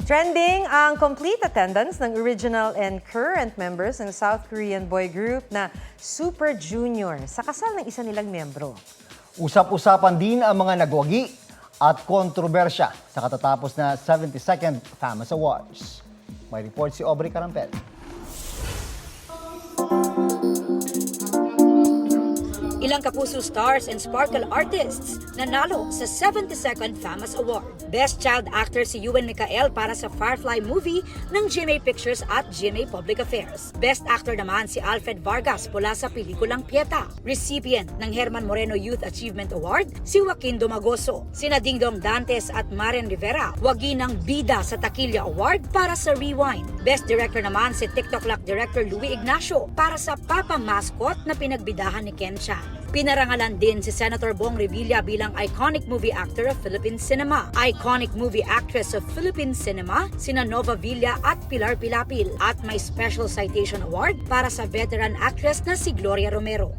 Trending ang complete attendance ng original and current members ng South Korean boy group na Super Junior sa kasal ng isa nilang miyembro. Usap-usapan din ang mga nagwagi at kontrobersya sa katatapos na 72nd Famous Awards. May report si Aubrey Carampel. Ilang kapuso stars and sparkle artists nanalo sa 72nd Famous Award. Best Child Actor si Ewan Micael para sa Firefly movie ng GMA Pictures at GMA Public Affairs. Best Actor naman si Alfred Vargas mula sa pelikulang Pieta. Recipient ng Herman Moreno Youth Achievement Award si Joaquin Domagoso. Sina Dingdong Dantes at Marian Rivera wagi ng Bida sa Taquilla Award para sa Rewind. Best Director naman si TikTok Lock Director Louie Ignacio para sa Papa Mascot na pinagbidahan ni Ken Chan. Pinarangalan din si Senator Bong Revilla bilang Iconic Movie Actor of Philippine Cinema. Iconic Movie Actress of Philippine Cinema, sina Nova Villa at Pilar Pilapil. At may Special Citation Award para sa veteran actress na si Gloria Romero.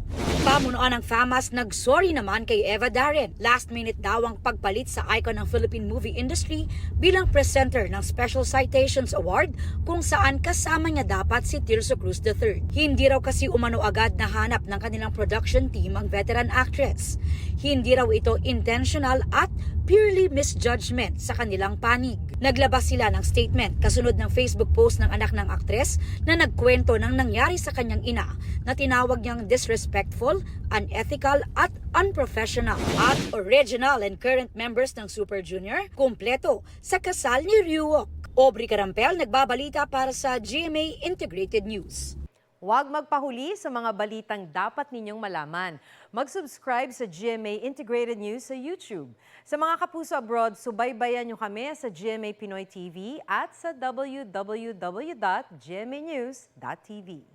Pamunuan ng FAMAS nag-sorry naman kay Eva Darren. Last minute daw ang pagpalit sa icon ng Philippine movie industry bilang presenter ng Special Citations Award kung saan kasama niya dapat si Tirso Cruz III. Hindi raw kasi umano agad nahanap ng kanilang production team ang veteran actress. Hindi raw ito intentional at purely misjudgment sa kanilang panig. Naglabas sila ng statement kasunod ng Facebook post ng anak ng aktres na nagkwento ng nangyari sa kanyang ina na tinawag niyang disrespectful, unethical at unprofessional. At original and current members ng Super Junior, kumpleto sa kasal ni Ryuok. Aubrey Carampel, nagbabalita para sa GMA Integrated News. Huwag magpahuli sa mga balitang dapat ninyong malaman. Mag-subscribe sa GMA Integrated News sa YouTube. Sa mga kapuso abroad, subaybayan nyo kami sa GMA Pinoy TV at sa www.gmanews.tv.